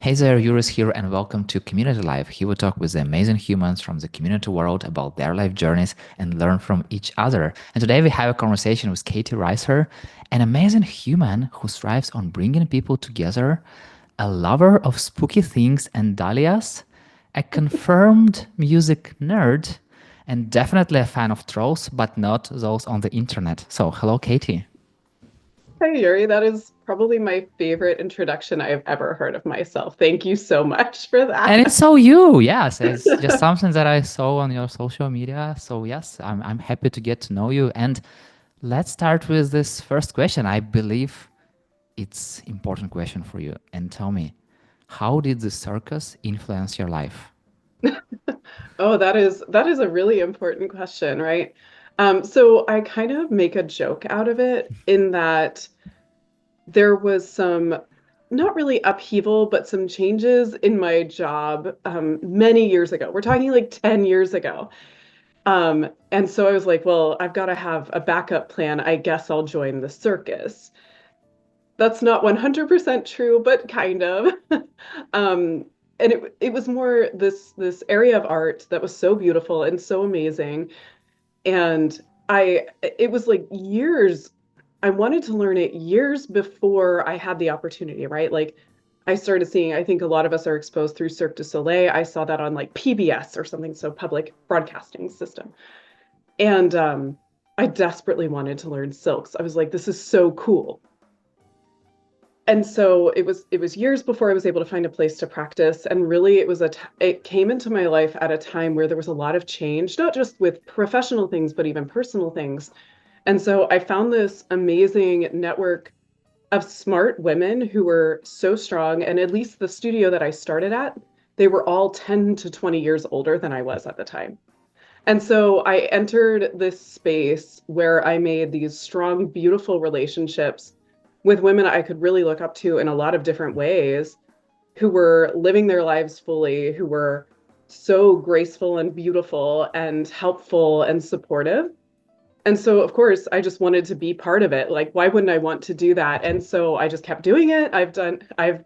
Hey there, Yuris here, and welcome to Community Life. Here we talk with the amazing humans from the community world about their life journeys and learn from each other. And today we have a conversation with Katie Ryser, an amazing human who thrives on bringing people together, a lover of spooky things and dahlias, a confirmed music nerd, and definitely a fan of trolls, but not those on the internet. So, hello, Katie. Hi, Yuri. That is probably my favorite introduction I have ever heard of myself. Thank you so much for And it's that. so you, yes. It's just something that I saw on your social media. So yes, I'm happy to get to know you. And let's start with this first question. I believe it's important question for you. And tell me, how did the circus influence your life? Oh, that is a really important question, right? So I kind of make a joke out of it in that there was some not really upheaval, but some changes in my job many years ago. We're talking like 10 years ago. And so I was like, well, I've got to have a backup plan. I guess I'll join the circus. That's not 100% true, but kind of. Um, and it was more this area of art that was so beautiful and so amazing. And it was like years. I wanted to learn it years before I had the opportunity, right? Like I started seeing, I think a lot of us are exposed through Cirque du Soleil. I saw that on like PBS or something, so public broadcasting system. And I desperately wanted to learn silks. I was like, this is so cool. And so it was years before I was able to find a place to practice, and really it came into my life at a time where there was a lot of change, not just with professional things but even personal things. And so I found this amazing network of smart women who were so strong, and at least the studio that I started at, they were all 10 to 20 years older than I was at the time. And so I entered this space where I made these strong, beautiful relationships with women I could really look up to in a lot of different ways, who were living their lives fully, who were so graceful and beautiful and helpful and supportive. And so, of course, I just wanted to be part of it. Like, why wouldn't I want to do that? And so I just kept doing it. I've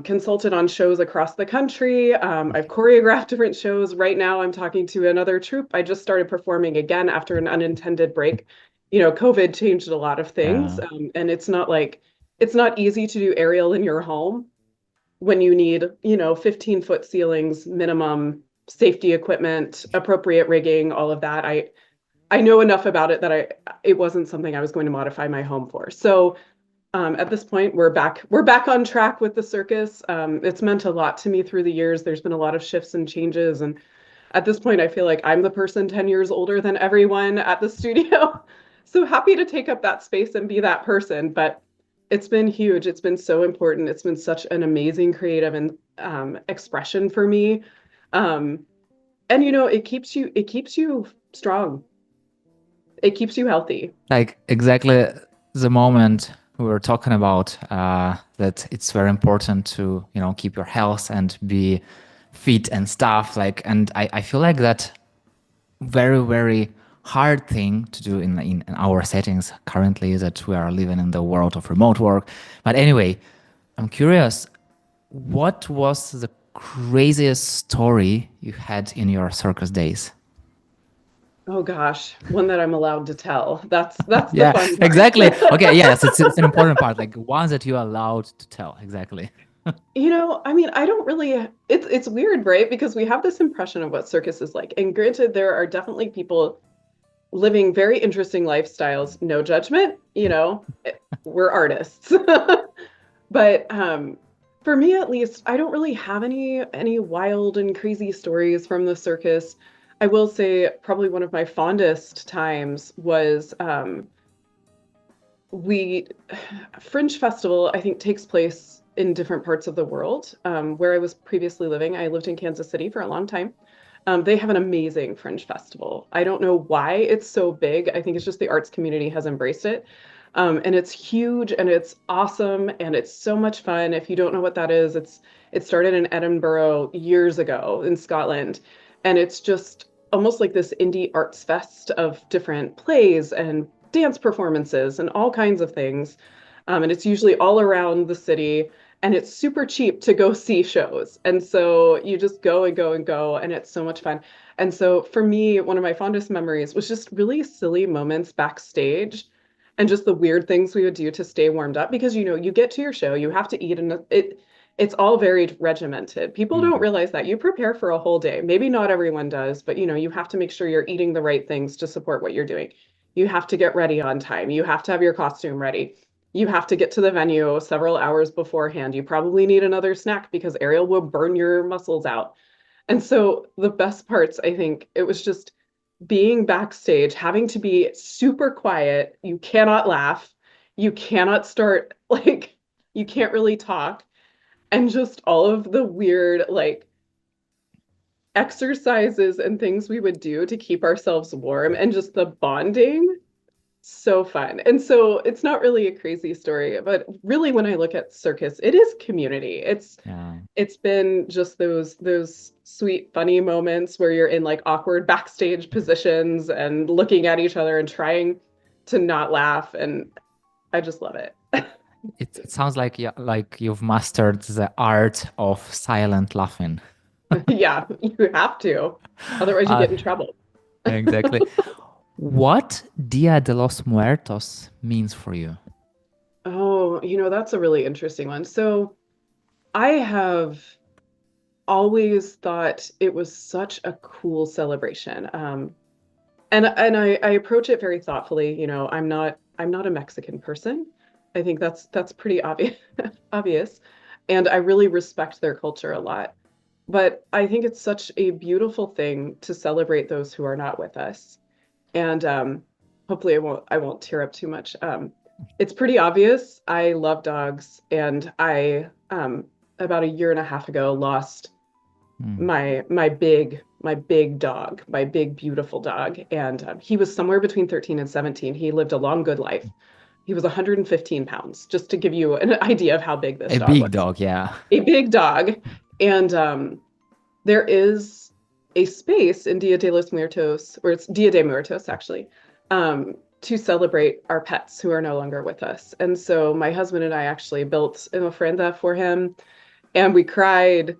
consulted on shows across the country. I've choreographed different shows. Right now, I'm talking to another troupe. I just started performing again after an unintended break. COVID changed a lot of things, Yeah. and it's not easy to do aerial in your home when you need 15-foot ceilings, minimum safety equipment, appropriate rigging, all of that. I know enough about it that it wasn't something I was going to modify my home for. So at this point, we're back on track with the circus. It's meant a lot to me through the years. There's been a lot of shifts and changes, and at this point, I feel like I'm the person 10 years older than everyone at the studio. So happy to take up that space and be that person. But it's been huge. It's been so important. It's been such an amazing creative and expression for me. Um, and it keeps you strong. It keeps you healthy. Like exactly the moment we were talking about that it's very important to, keep your health and be fit and stuff. Like, and I feel like that very, very hard thing to do in our settings currently that we are living in the world of remote work. But anyway, I'm curious, what was the craziest story you had in your circus days? Oh gosh, one that I'm allowed to tell. That's the Yeah, fun part. exactly. Okay, yes, it's an important part, like one that you're allowed to tell. Exactly. I mean, I don't really it's weird, right? Because we have this impression of what circus is like. And granted, there are definitely people living very interesting lifestyles, no judgment, we're artists. But for me at least, I don't really have any wild and crazy stories from the circus. I will say probably one of my fondest times was we Fringe Festival, I think, takes place in different parts of the world. Where I was previously living, I lived in Kansas City for a long time. They have an amazing Fringe Festival. I don't know why it's so big. I think it's just the arts community has embraced it. And it's huge and it's awesome and it's so much fun. If you don't know what that is, it started in Edinburgh years ago in Scotland. And it's just almost like this indie arts fest of different plays and dance performances and all kinds of things. And it's usually all around the city. and it's super cheap to go see shows. And so you just go and go and go, and it's so much fun. And so for me, one of my fondest memories was just really silly moments backstage and just the weird things we would do to stay warmed up because you get to your show, you have to eat, and it's all very regimented. People don't Mm. realize that you prepare for a whole day. Maybe not everyone does, but you have to make sure you're eating the right things to support what you're doing. You have to get ready on time. You have to have your costume ready. You have to get to the venue several hours beforehand. You probably need another snack because Ariel will burn your muscles out. And so the best parts, I think, it was just being backstage, having to be super quiet. You cannot laugh. You cannot start, like, you can't really talk. And just all of the weird, like, exercises and things we would do to keep ourselves warm and just the bonding. So fun. And so it's not really a crazy story, but really when I look at Circus, it is community. Yeah. It's been just those sweet, funny moments where you're in like awkward backstage positions and looking at each other and trying to not laugh. And I just love it. It sounds like you've mastered the art of silent laughing. Yeah, you have to. Otherwise you Uh, get in trouble. exactly. What Dia de los Muertos means for you? Oh, that's a really interesting one. So I have always thought it was such a cool celebration. And I approach it very thoughtfully. I'm not a Mexican person. I think that's pretty obvious obvious. And I really respect their culture a lot. But I think it's such a beautiful thing to celebrate those who are not with us. And hopefully I won't tear up too much. It's pretty obvious. I love dogs, and I about a year and a half ago lost Mm. my big dog, my big beautiful dog, and he was somewhere between 13 and 17. He lived a long, good life. He was 115 pounds, just to give you an idea of how big this A dog big was. dog, yeah. A big dog, and there is a space in Dia de los Muertos, or it's Dia de Muertos actually, to celebrate our pets who are no longer with us. And so my husband and I actually built an ofrenda for him, and we cried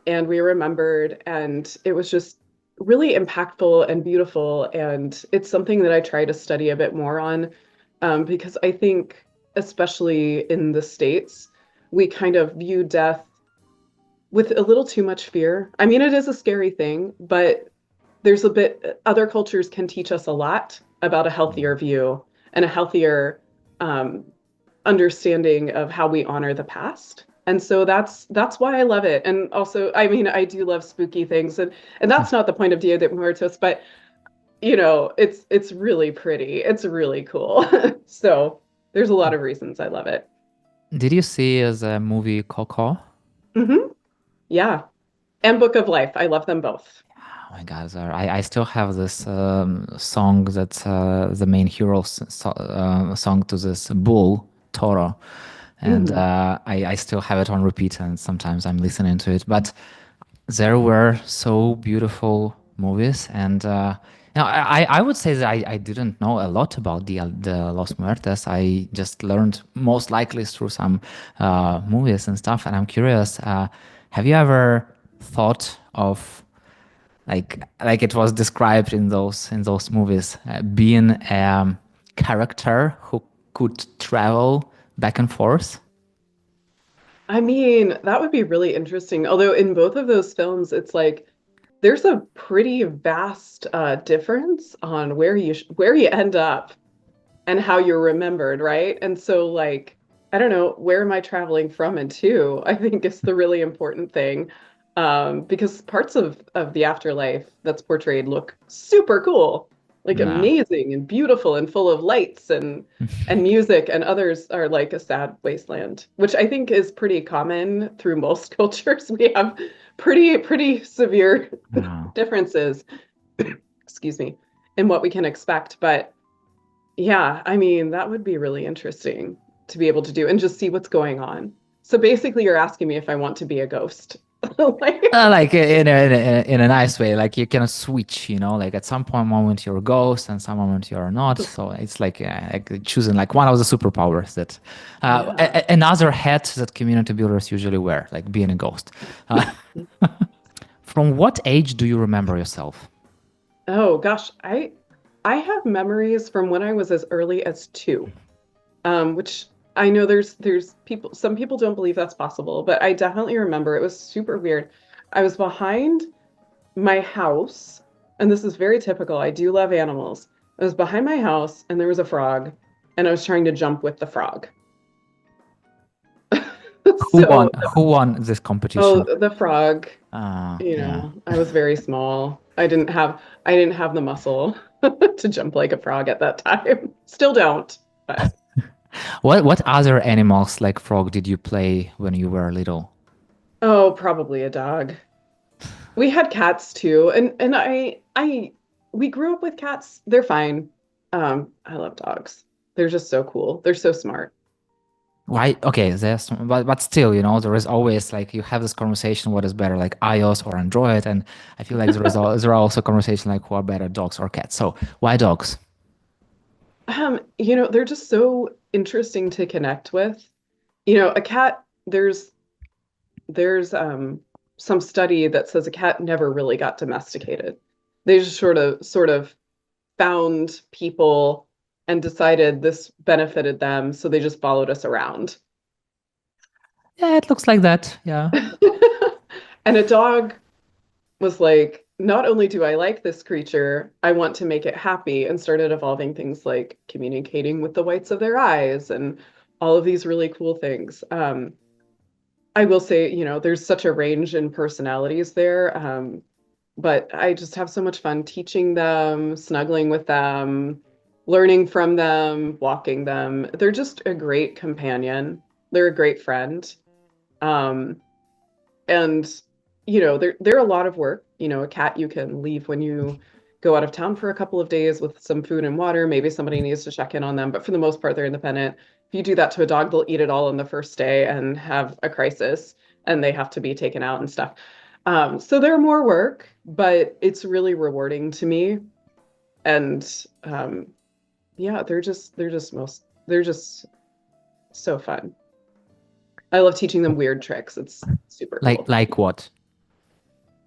and we remembered, and it was just really impactful and beautiful. And it's something that I try to study a bit more on, because I think, especially in the States, we kind of view death with a little too much fear. I mean, it is a scary thing, but other cultures can teach us a lot about a healthier view and a healthier um, understanding of how we honor the past. And so that's why I love it. And also, I mean, I do love spooky things, and that's not the point of Dia de Muertos, but it's really pretty. It's really cool. So there's a lot of reasons I love it. Did you see the movie Coco? Hmm. Yeah. And Book of Life. I love them both. Oh my God, I still have this song that's the main hero song to this bull, Toro. And Mhm. I still have it on repeat, and sometimes I'm listening to it. But there were so beautiful movies, and I would say that I didn't know a lot about the Los Muertes. I just learned most likely through some movies and stuff. And I'm curious, have you ever thought of like it was described in those movies, being a character who could travel back and forth? I mean, that would be really interesting. Although in both of those films, it's like there's a pretty vast difference on where you end up and how you're remembered, right? And so like, I don't know, where am I traveling from and to? I think is the really important thing. Because parts of the afterlife that's portrayed look super cool, like No. amazing and beautiful and full of lights and music, and others are like a sad wasteland, which I think is pretty common through most cultures. We have pretty severe No. differences, excuse me, in what we can expect. But yeah, I mean, that would be really interesting to be able to do and just see what's going on. So basically, you're asking me if I want to be a ghost. Like, Like in a nice way, like you can switch, like at some point moment you're a ghost and some moment you're not. So it's like choosing like one of the superpowers that yeah. another hat that community builders usually wear, like being a ghost. Uh, from what age do you remember yourself? Oh gosh, I have memories from when I was as early as 2. Which I know there's people, some people don't believe that's possible, but I definitely remember it was super weird. I was behind my house, and this is very typical. I do love animals. I was behind my house and there was a frog, and I was trying to jump with the frog. Who won? So, Who won this oh, competition? the frog, Yeah. I was very small. I didn't have the muscle to jump like a frog at that time. Still don't, but What other animals like frog did you play when you were little? oh, probably a dog. We had cats too, and I we grew up with cats. They're fine. I love dogs. They're just so cool. They're so smart. Why? Okay, but still, there is always like you have this conversation what is better, like iOS or Android, and I feel like there are also conversation like who are better, dogs or cats. So why dogs? They're just so interesting to connect with. A cat, there's some study that says a cat never really got domesticated. They just sort of found people and decided this benefited them, so they just followed us around. Yeah, it looks like that. Yeah. And a dog was like, not only do I like this creature, I want to make it happy, and started evolving things like communicating with the whites of their eyes and all of these really cool things. I will say, there's such a range in personalities there. But I just have so much fun teaching them, snuggling with them, learning from them, walking them. They're just a great companion. They're a great friend. Um, and they're a lot of work. A cat you can leave when you go out of town for a couple of days with some food and water. Maybe somebody needs to check in on them, but for the most part, they're independent. If you do that to a dog, they'll eat it all on the first day and have a crisis, and they have to be taken out and stuff. So they're more work, but it's really rewarding to me. And yeah, they're just so fun. I love teaching them weird tricks. It's super Like cool. like what?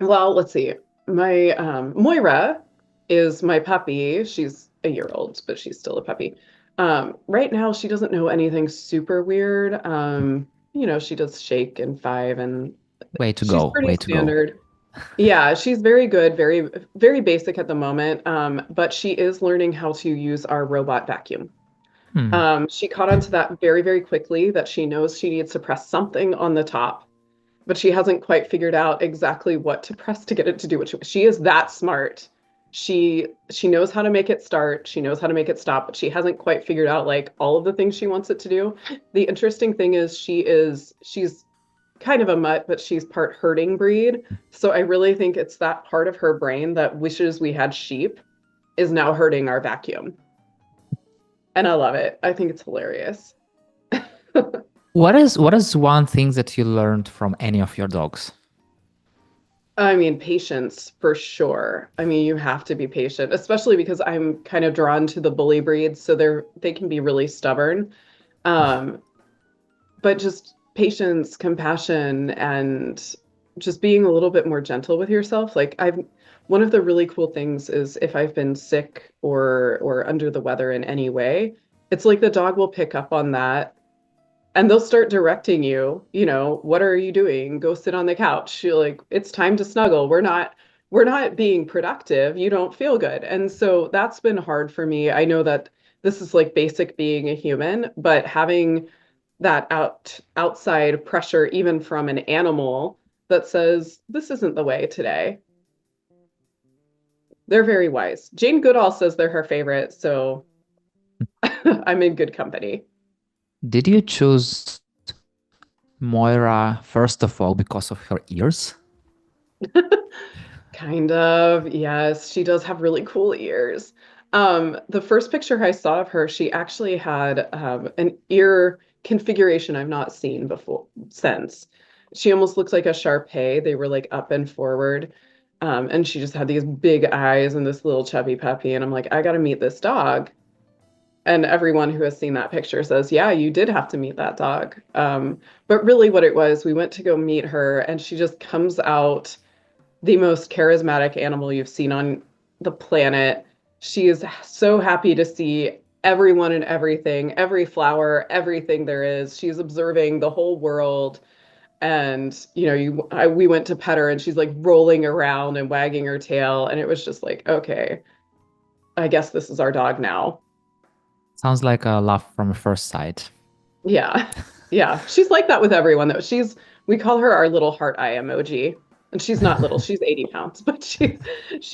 Well, let's see. My Moira is my puppy. She's a year old, but she's still a puppy. Right now, she doesn't know anything super weird. She does shake and five, and Way to she's go. pretty Way to go. standard. Yeah, she's very good, very, very basic at the moment. But she is learning how to use our robot vacuum. Hmm. She caught on to that very, very quickly, that she knows she needs to press something on the top, but she hasn't quite figured out exactly what to press to get it to do what she is that smart. She knows how to make it start, she knows how to make it stop, but she hasn't quite figured out like all of the things she wants it to do. The interesting thing is she's kind of a mutt, but she's part herding breed. So I really think it's that part of her brain that wishes we had sheep is now herding our vacuum. And I love it. I think it's hilarious. What is one thing that you learned from any of your dogs? I mean, patience for sure. I mean, you have to be patient, especially because I'm kind of drawn to the bully breeds, so they can be really stubborn. Um, but just patience, compassion, and just being a little bit more gentle with yourself. Like I've one of the really cool things is if I've been sick or under the weather in any way, it's like the dog will pick up on that and they'll start directing you, what are you doing? Go sit on the couch. You're like, it's time to snuggle. We're not being productive. You don't feel good. And so that's been hard for me. I know that this is like basic being a human, but having that outside pressure, even from an animal that says, this isn't the way today. They're very wise. Jane Goodall says they're her favorite, so I'm in good company. Did you choose Moira first of all because of her ears? Kind of, yes. She does have really cool ears. The first picture I saw of her, she actually had an ear configuration I've not seen before since. She almost looked like a Shar Pei. They were like up and forward. And she just had these big eyes and this little chubby puppy. And I'm like, I got to meet this dog. And everyone who has seen that picture says, yeah, you did have to meet that dog. But really, what it was, we went to go meet her, and she just comes out the most charismatic animal you've seen on the planet. She is so happy to see everyone and everything, every flower, everything there is. She's observing the whole world. And we went to pet her, and she's like rolling around and wagging her tail, and it was just like, okay, I guess this is our dog now. Sounds like a love from first sight. Yeah. Yeah. She's like that with everyone though. We call her our little heart eye emoji. And she's not little, she's 80 pounds, but she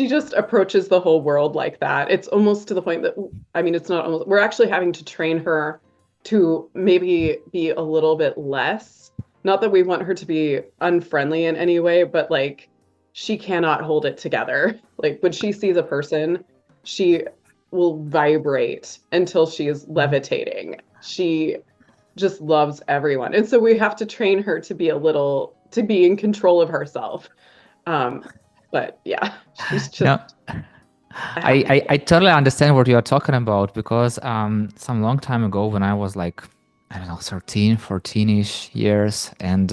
just approaches the whole world like that. It's almost to the point that, I mean, it's not almost, we're actually having to train her to maybe be a little bit less. Not that we want her to be unfriendly in any way, but like she cannot hold it together. Like when she sees a person, she will vibrate until she is levitating. She just loves everyone. And so we have to train her to be in control of herself. Um, but yeah, she's just No, a happy I little. totally understand what you're talking about because some long time ago when I was like, I don't know, 13, 14-ish years, and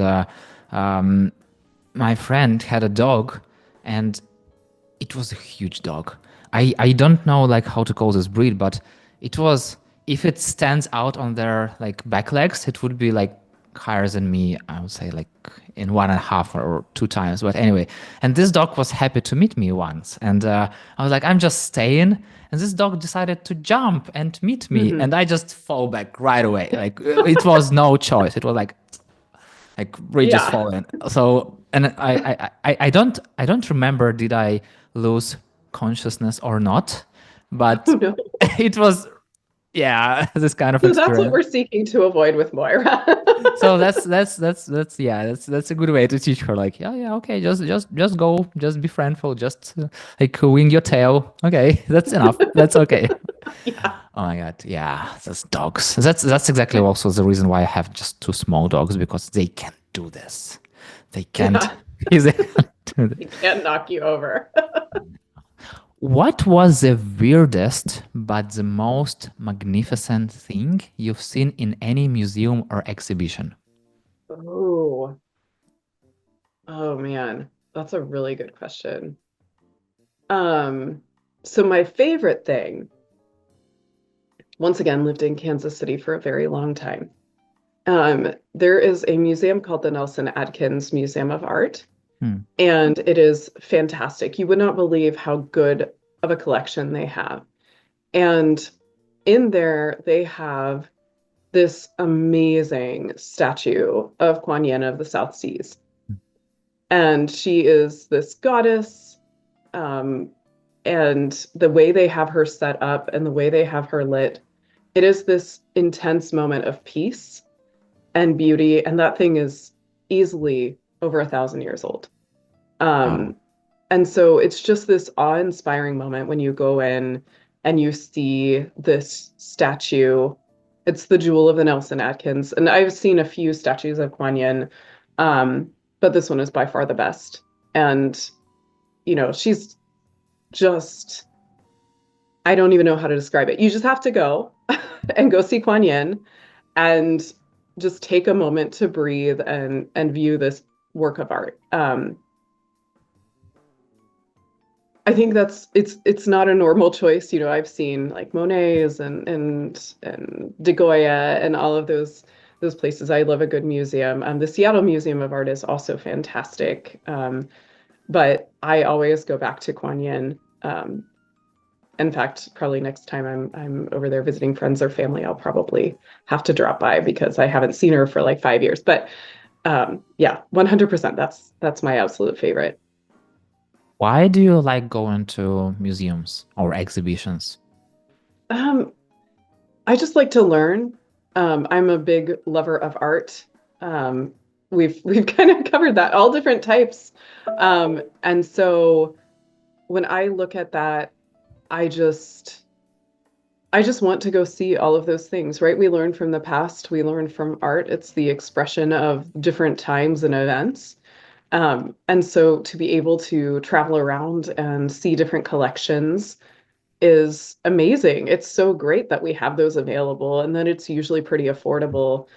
um, my friend had a dog, and it was a huge dog. I don't know like how to call this breed, but it was, if it stands out on their like back legs, it would be like higher than me. I would say like in one and a half or two times. But anyway, and this dog was happy to meet me once, and I was like, I'm just staying, and this dog decided to jump and meet me, Mhm. and I just fall back right away. Like it was no choice. It was like really just Yeah. falling. So, and I don't remember did I lose consciousness or not, but Oh no. it was, yeah, this kind of So that's what experience. we're seeking to avoid with Moira. So that's yeah, that's a good way to teach her. Like, yeah, yeah, okay, just go, just be friendful, just like wing your tail. Okay, that's enough. That's okay. Yeah. Oh my God, yeah, those dogs. That's exactly also the reason why I have just two small dogs because they can't do this. They can't. Yeah. They can't do this. He can't knock you over. What was the weirdest but the most magnificent thing you've seen in any museum or exhibition? Oh, oh man. That's a really good question. Um, so my favorite thing, once again, lived in Kansas City for a very long time. There is a museum called the Nelson Adkins Museum of Art, Hmm. and it is fantastic. You would not believe how good of a collection they have. And in there, they have this amazing statue of Kuan Yin of the South Seas. And she is this goddess. Um, and the way they have her set up and the way they have her lit, it is this intense moment of peace and beauty. And that thing is easily over 1,000 years old. Wow. Um, and so it's just this awe-inspiring moment when you go in and you see this statue. It's the jewel of the Nelson Atkins. And I've seen a few statues of Kuan Yin, um, but this one is by far the best. And, she's just, I don't even know how to describe it. You just have to go and go see Kuan Yin and just take a moment to breathe and view this work of art. I think it's not a normal choice. I've seen like Monet's and De Goya and all of those places. I love a good museum. The Seattle Museum of Art is also fantastic. But I always go back to Kuan Yin. In fact, probably next time I'm over there visiting friends or family, I'll probably have to drop by because I haven't seen her for like 5 years. But yeah, 100%. That's my absolute favorite. Why do you like going to museums or exhibitions? Um, I just like to learn. I'm a big lover of art. Um, we've kind of covered that, all different types. And so when I look at that, I just I just want to go see all of those things, right? We learn from the past, we learn from art. It's the expression of different times and events. And so to be able to travel around and see different collections is amazing. It's so great that we have those available, and then it's usually pretty affordable.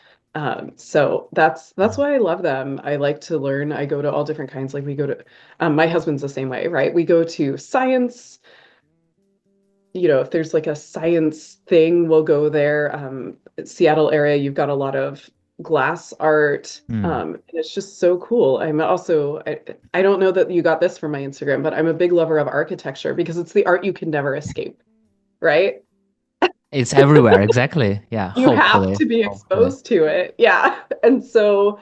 So that's why I love them. I like to learn. I go to all different kinds. Like we go to, my husband's the same way, right? We go to science. If there's like a science thing, we'll go there. Seattle area, you've got a lot of glass art. Hmm. And it's just so cool. I don't know that you got this from my Instagram, but I'm a big lover of architecture because it's the art you can never escape, right? It's everywhere, exactly. Yeah, You have hopefully. to be Hopefully. exposed to it. Yeah. And so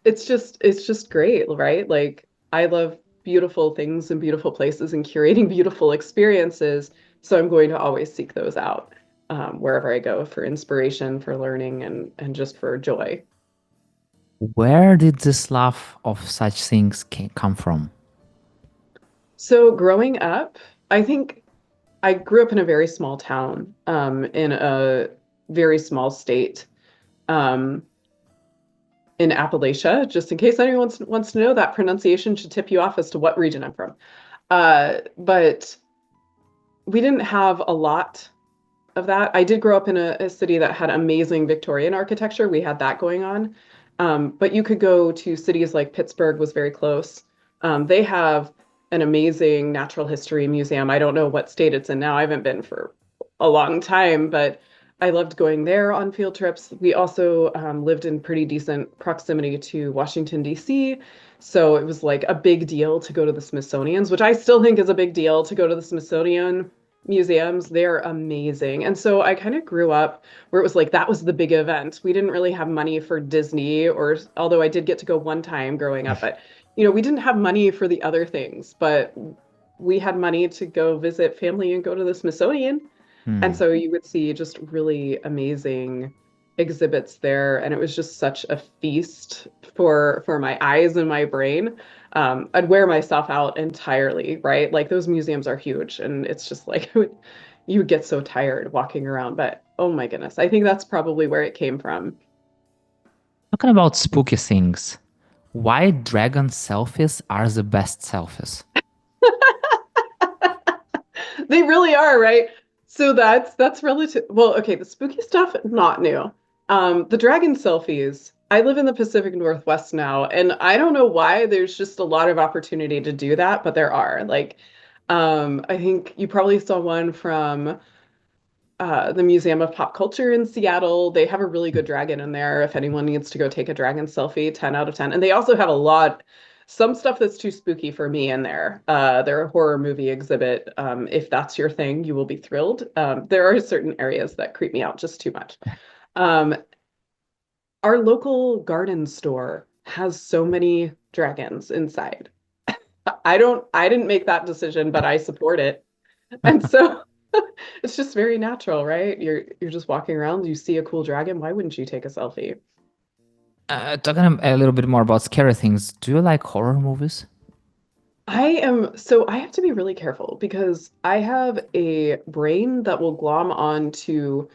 it's just great, right? Like I love beautiful things and beautiful places and curating beautiful experiences. So I'm going to always seek those out wherever I go for inspiration, for learning, and just for joy. Where did this love of such things come from? So growing up, I think I grew up in a very small town, in a very small state, um, in Appalachia. Just in case anyone wants to know, that pronunciation should tip you off as to what region I'm from. But we didn't have a lot of that. I did grow up in a city that had amazing Victorian architecture. We had that going on. But you could go to cities like Pittsburgh was very close. They have an amazing natural history museum. I don't know what state it's in now. I haven't been for a long time, but I loved going there on field trips. We also lived in pretty decent proximity to Washington, D.C. So it was like a big deal to go to the Smithsonian's, which I still think is a big deal to go to the Smithsonian museums. They're amazing. And so I kind of grew up where it was like that was the big event. We didn't really have money for Disney, or although I did get to go one time growing up, but we didn't have money for the other things, but we had money to go visit family and go to the Smithsonian. And Hmm. so you would see just really amazing exhibits there, and it was just such a feast for my eyes and my brain. I'd wear myself out entirely, right? Like those museums are huge, and it's just like you would get so tired walking around. But oh my goodness, I think that's probably where it came from. Talking about spooky things, why dragon selfies are the best selfies? They really are, right? So that's relative. Well, okay, the spooky stuff, not new. The dragon selfies. I live in the Pacific Northwest now, and I don't know why there's just a lot of opportunity to do that, but there are. Like, I think you probably saw one from the Museum of Pop Culture in Seattle. They have a really good dragon in there. If anyone needs to go take a dragon selfie, 10 out of 10. And they also have some stuff that's too spooky for me in there. They're a horror movie exhibit. If that's your thing, you will be thrilled. There are certain areas that creep me out just too much. Um, our local garden store has so many dragons inside. I didn't make that decision, but I support it. And so it's just very natural, right? You're just walking around, you see a cool dragon, why wouldn't you take a selfie? Talking a little bit more about scary things, do you like horror movies? I have to be really careful because I have a brain that will glom on to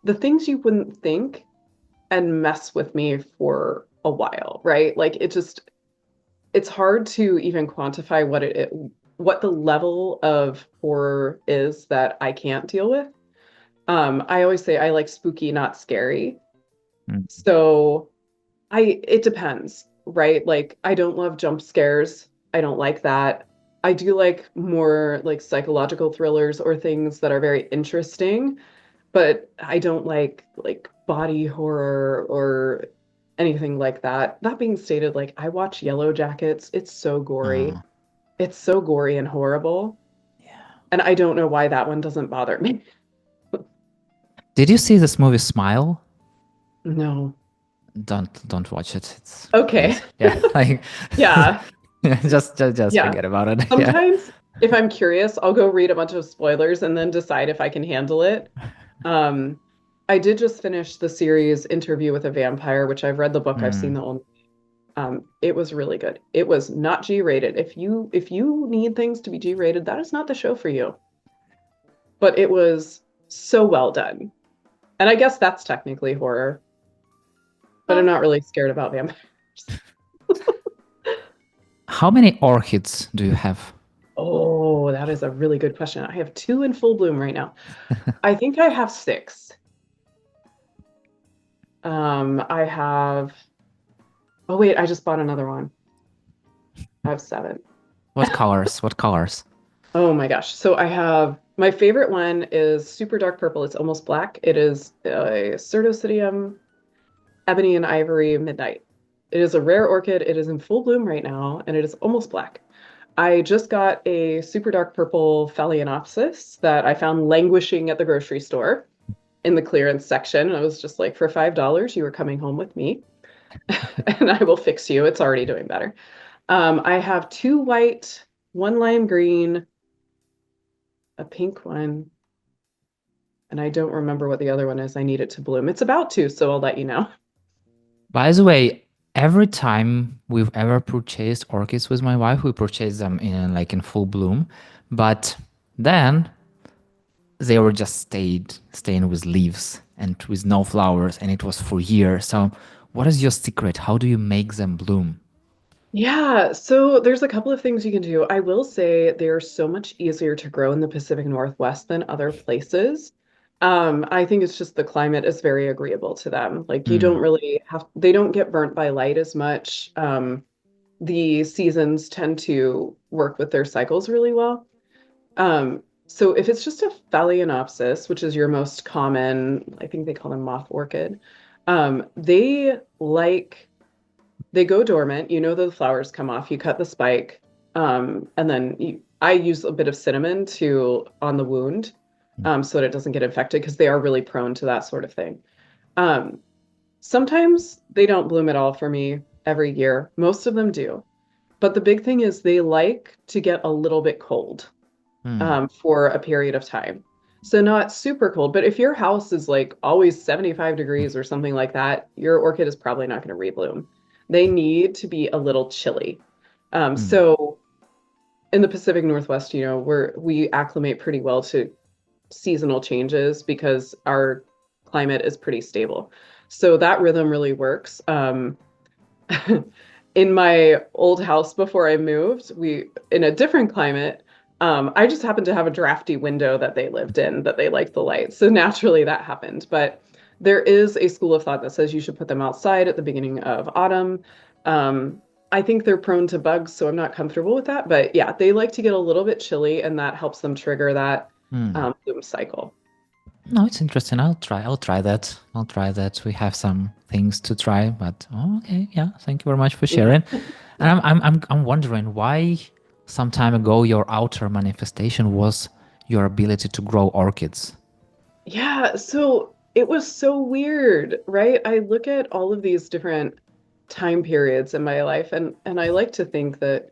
the things you wouldn't think and mess with me for a while, right? Like it's hard to even quantify what the level of horror is that I can't deal with. I always say I like spooky, not scary. Hmm. So it depends, right? Like I don't love jump scares. I don't like that. I do like more like psychological thrillers or things that are very interesting, but I don't like body horror or anything like that. That being stated, like I watch Yellow Jackets. It's so gory. Oh, It's so gory and horrible. yeah. And I don't know why that one doesn't bother me. Did you see this movie Smile? No. Don't watch it. It's Okay. please. Yeah, like Yeah. just Yeah. forget about it. Yeah. Sometimes, if I'm curious, I'll go read a bunch of spoilers and then decide if I can handle it. Um, I did just finish the series Interview with a Vampire, which I've read the book, I've seen Hmm. the old. It was really good. It was not G-rated. If you need things to be G-rated, that is not the show for you. But it was so well done. And I guess that's technically horror, but I'm Uh, not really scared about vampires. How many orchids do you have? Oh, that is a really good question. I have two in full bloom right now. I think I have six. I have, oh wait, I just bought another one. I have seven. What colors? What colors? Oh my gosh. So I have my favorite one is super dark purple. It's almost black. It is a Certosidium ebony and ivory midnight. It is a rare orchid. It is in full bloom right now, and it is almost black. I just got a super dark purple Phalaenopsis that I found languishing at the grocery store in the clearance section. And I was just like, for $5, you are coming home with me, and I will fix you. It's already doing better. I have two white, one lime green, a pink one, and I don't remember what the other one is. I need it to bloom. It's about to, so I'll let you know. By the way, every time we've ever purchased orchids with my wife, we purchase them in full bloom, but then they were just staying with leaves and with no flowers, and it was for years. So, what is your secret? How do you make them bloom? Yeah, so there's a couple of things you can do. I will say they're so much easier to grow in the Pacific Northwest than other places. I think it's just the climate is very agreeable to them. Like you don't Hmm. really have, they don't get burnt by light as much. The seasons tend to work with their cycles really well. So if it's just a Phalaenopsis, which is your most common, I think they call them moth orchid, they like they go dormant. You know the flowers come off. You cut the spike, and then I use a bit of cinnamon to on the wound, so that it doesn't get infected because they are really prone to that sort of thing. Um, Sometimes they don't bloom at all for me every year. Most of them do, but the big thing is they like to get a little bit cold Hmm. for a period of time. So not super cold, but if your house is like always 75 degrees or something like that, your orchid is probably not going to rebloom. They need to be a little chilly. Hmm. So in the Pacific Northwest, we acclimate pretty well to seasonal changes because our climate is pretty stable. So that rhythm really works. In my old house before I moved, we in a different climate. I just happened to have a drafty window that they lived in that they liked the light. So naturally that happened. But there is a school of thought that says you should put them outside at the beginning of autumn. I think they're prone to bugs, so I'm not comfortable with that. But yeah, they like to get a little bit chilly, and that helps them trigger that Hmm. bloom cycle. No, it's interesting. I'll try. I'll try that. I'll try that. We have some things to try, but oh, okay, yeah. Thank you very much for Yeah. sharing. And I'm wondering why some time ago your outer manifestation was your ability to grow orchids. Yeah, so it was so weird, right? I look at all of these different time periods in my life and I like to think that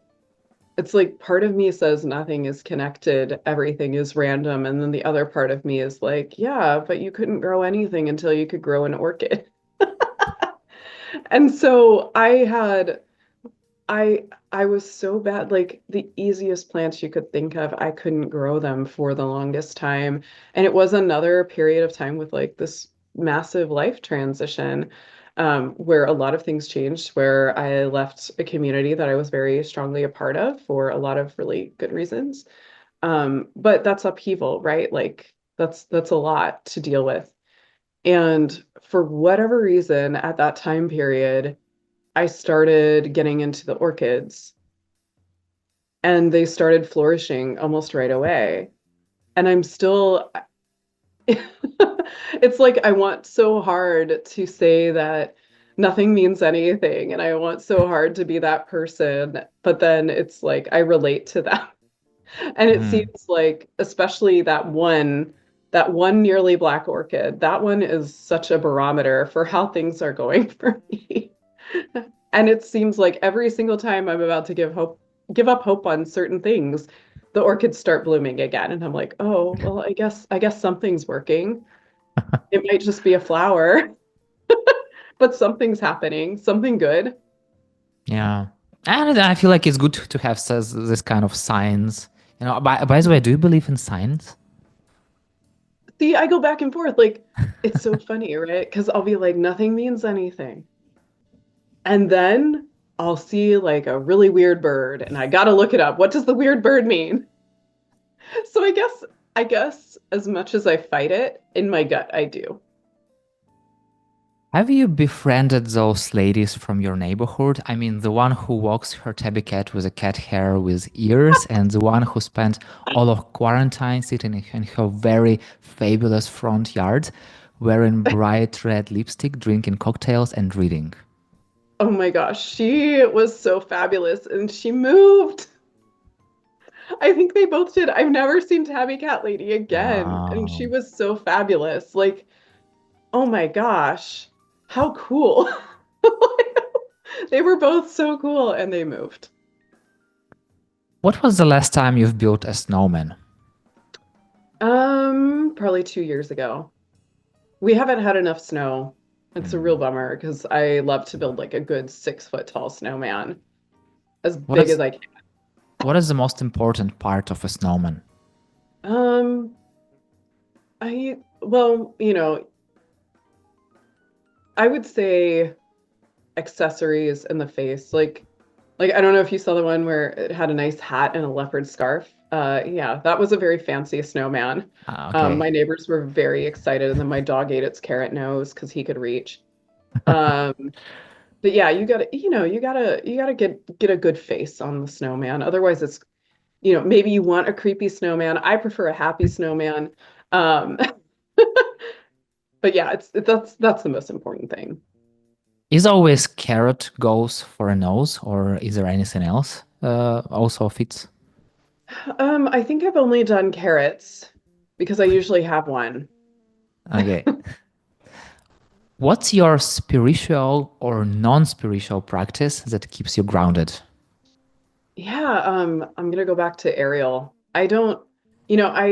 it's like part of me says nothing is connected, everything is random, and then the other part of me is like, yeah, but you couldn't grow anything until you could grow an orchid. And so I was so bad, like the easiest plants you could think of, I couldn't grow them for the longest time. And it was another period of time with like this massive life transition, where a lot of things changed, where I left a community that I was very strongly a part of for a lot of really good reasons. But that's upheaval, right? Like that's a lot to deal with. And for whatever reason, at that time period, I started getting into the orchids and they started flourishing almost right away. And I'm still, it's like I want so hard to say that nothing means anything. And I want so hard to be that person. But then it's like I relate to them. And it Hmm. seems like, especially that one nearly black orchid, that one is such a barometer for how things are going for me. And it seems like every single time I'm about to give up hope on certain things, the orchids start blooming again. And I'm like, oh, well, I guess something's working. It might just be a flower, but something's happening, something good. Yeah, and I feel like it's good to have this kind of signs. By the way, do you believe in signs? See, I go back and forth. Like, it's so funny, right? Because I'll be like, nothing means anything. And then I'll see like a really weird bird, and I gotta look it up. What does the weird bird mean? So I guess as much as I fight it, in my gut, I do. Have you befriended those ladies from your neighborhood? I mean, the one who walks her tabby cat with a cat hair with ears, and the one who spent all of quarantine sitting in her very fabulous front yard, wearing bright red lipstick, drinking cocktails, and reading. Oh my gosh, she was so fabulous and she moved. I think they both did. I've never seen Tabby Cat Lady again, and she Wow. was so fabulous. Like, oh my gosh, how cool. They were both so cool and they moved. What was the last time you've built a snowman? Probably 2 years ago. We haven't had enough snow. It's a real Hmm. bummer because I love to build like a good 6 foot tall snowman, as What big as is I can. what is the most important part of a snowman? Um, well, I would say accessories in the face. Like I don't know if you saw the one where it had a nice hat and a leopard scarf. Yeah, that was a very fancy snowman. Ah, My okay. neighbors were very excited, and then my dog ate its carrot nose because he could reach. Um, but yeah, you gotta get a good face on the snowman. Otherwise, maybe you want a creepy snowman. I prefer a happy snowman. Um, but yeah, that's the most important thing. Is always carrot goes for a nose, or is there anything else also fits? I think I've only done carrots because I usually have one. Okay. What's your spiritual or non-spiritual practice that keeps you grounded? Yeah, I'm gonna go back to Ariel. I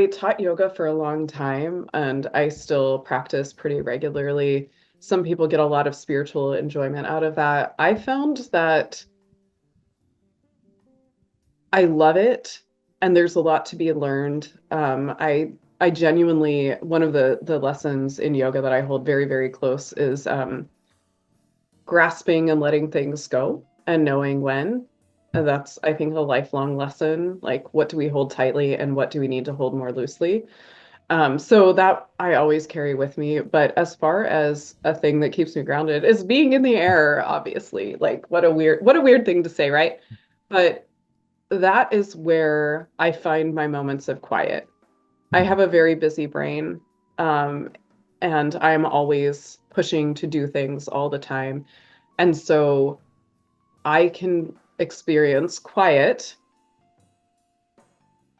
taught yoga for a long time and I still practice pretty regularly. Some people get a lot of spiritual enjoyment out of that. I found that I love it and there's a lot to be learned. I genuinely, one of the lessons in yoga that I hold very, very close is grasping and letting things go and knowing when. And that's, I think, a lifelong lesson. Like, what do we hold tightly and what do we need to hold more loosely? So that I always carry with me. But as far as a thing that keeps me grounded is being in the air, obviously. Like, what a weird thing to say, right? But that is where I find my moments of quiet. I Hmm. have a very busy brain, um, and I'm always pushing to do things all the time. And so I can experience quiet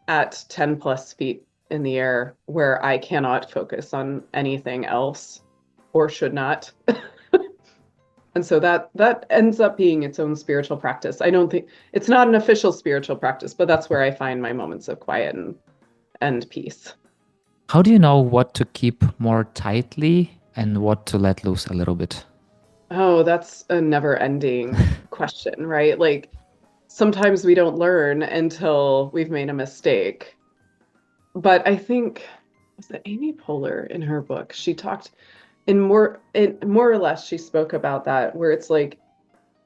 at 10 plus feet in the air where I cannot focus on anything else or should not. And so that ends up being its own spiritual practice. I don't think it's not an official spiritual practice, but that's where I find my moments of quiet and peace. How do you know what to keep more tightly and what to let loose a little bit? Oh, that's a never ending question, right? Like sometimes we don't learn until we've made a mistake. But I think was it Amy Poehler in her book? She talked in more or less she spoke about that where it's like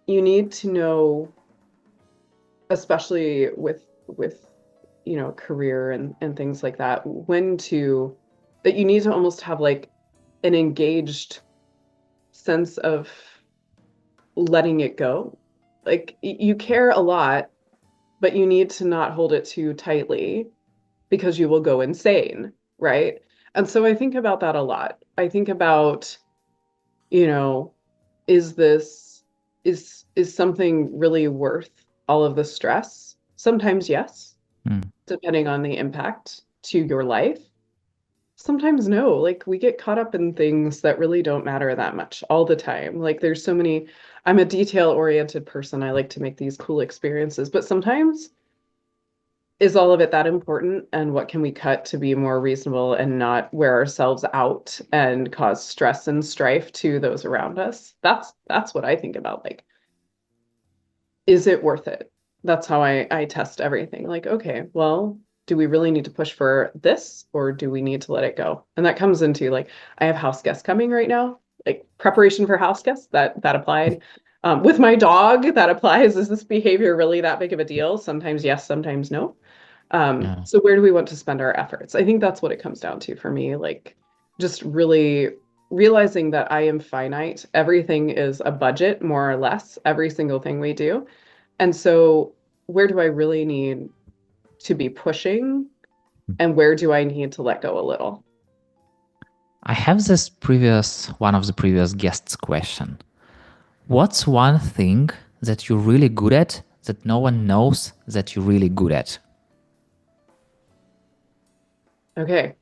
you need to know, especially with career and things like that, when to that you need to almost have like an engaged sense of letting it go. Like you care a lot, but you need to not hold it too tightly because you will go insane, right? And so I think about that a lot. I think about, you know, is this is something really worth all of the stress? Sometimes yes, Hmm. depending on the impact to your life. Sometimes no, like we get caught up in things that really don't matter that much all the time. Like there's so many, I'm a detail-oriented person. I like to make these cool experiences, but sometimes is all of it that important? And what can we cut to be more reasonable and not wear ourselves out and cause stress and strife to those around us? That's what I think about. Like, is it worth it? That's how I test everything. Like, okay, well, do we really need to push for this or do we need to let it go? And that comes into like, I have house guests coming right now, like preparation for house guests, that applied. With my dog, that applies. Is this behavior really that big of a deal? Sometimes yes, sometimes no. Yeah. So where do we want to spend our efforts? I think that's what it comes down to for me. Like just really realizing that I am finite. Everything is a budget, more or less, every single thing we do. And so where do I really need to be pushing and where do I need to let go a little? I have this one of the previous guests question. What's one thing that you're really good at that no one knows that you're really good at? Okay.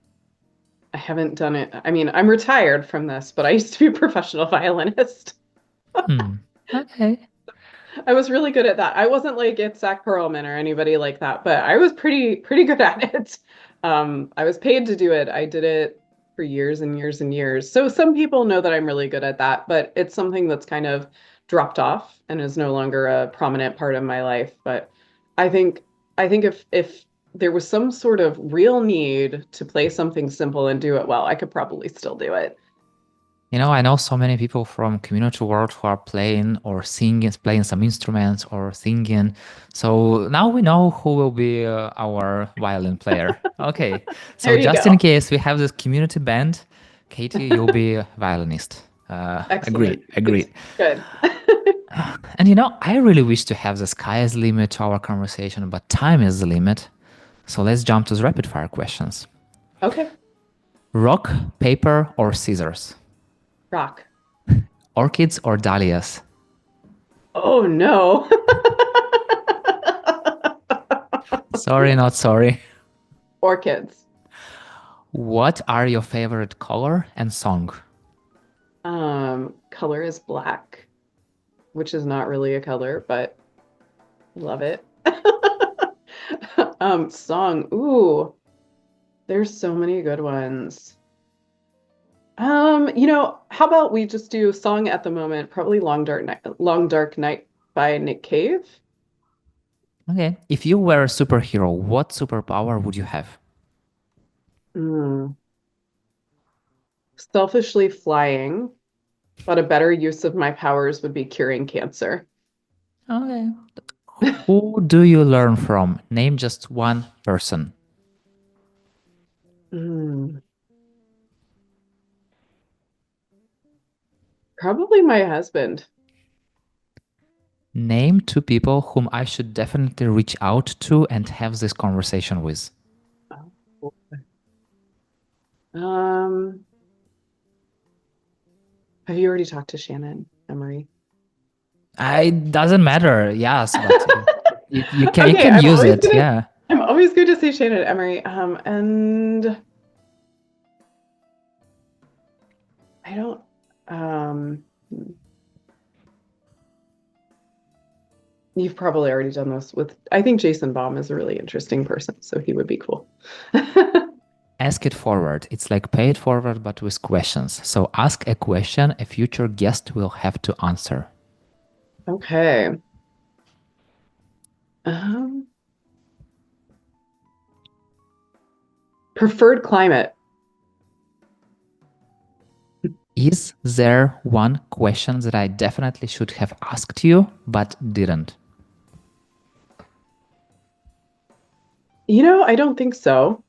I haven't done it. I mean, I'm retired from this, but I used to be a professional violinist. Okay. I was really good at that. I wasn't like it's Zach Perlman or anybody like that, but I was pretty good at it. I was paid to do it. I did it for years and years and years. So some people know that I'm really good at that, but it's something that's kind of dropped off and is no longer a prominent part of my life. But I think if there was some sort of real need to play something simple and do it well, I could probably still do it. I know so many people from community world who are playing or singing, playing some instruments or singing. So now we know who will be our violin player. Okay. There So you just in go. case we have this community band, Katie, you'll be a violinist. Agreed. Excellent. Agreed. Good. And I really wish to have the sky as limit to our conversation, but time is the limit. So let's jump to the rapid fire questions. Okay. Rock, paper, or scissors? Rock. Orchids or dahlias? Oh no. Sorry, not sorry. Orchids. What are your favorite color and song? Color is black, which is not really a color, but love it. Song. Ooh, there's so many good ones. How about we just do song at the moment? Probably Long Dark Night by Nick Cave. Okay. If you were a superhero, what superpower would you have? Mm. Selfishly flying, but a better use of my powers would be curing cancer. Okay. Who do you learn from? Name just one person. Mm. Probably my husband. Name two people whom I should definitely reach out to and have this conversation with. Um, have you already talked to Shannon, Emery? It doesn't matter. Yes, but you Okay, can use it. Yeah. I'm always good to say Shannon Emery. And I don't you've probably already done this with I think Jason Baum is a really interesting person, so he would be cool. Ask it forward. It's like pay it forward, but with questions. So ask a question a future guest will have to answer. Okay. Um, Preferred climate. Is there one question that I definitely should have asked you, but didn't? I don't think so.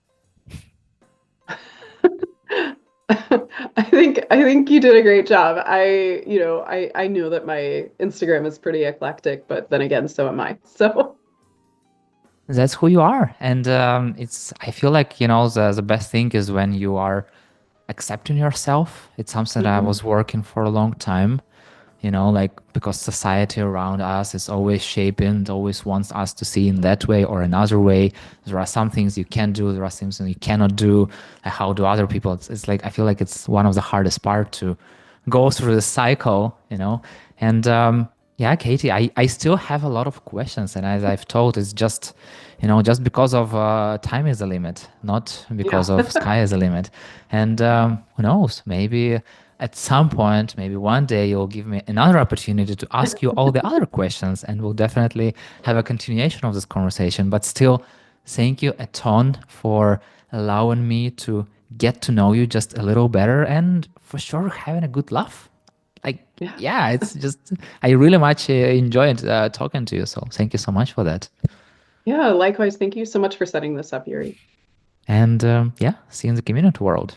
I think you did a great job. I know that my Instagram is pretty eclectic, but then again, so am I. So That's who you are. And I feel like, the best thing is when you are accepting yourself. It's something that I was working for a long time, like because society around us is always shaping, always wants us to see in that way or another way. There are some things you can do, there are things you cannot do. How do other people? It's like I feel like it's one of the hardest part to go through the cycle, And yeah, Katie, I still have a lot of questions, and as I've told, it's just just because of time is the limit, not because yeah. of sky is the limit. And who knows, maybe at some point, maybe one day you'll give me another opportunity to ask you all the other questions, and we'll definitely have a continuation of this conversation. But still, thank you a ton for allowing me to get to know you just a little better and for sure having a good laugh. Like, Yeah. yeah, it's just, I really much enjoyed talking to you. So thank you so much for that. Yeah, likewise. Thank you so much for setting this up, Yuri. And yeah, see you in the community world.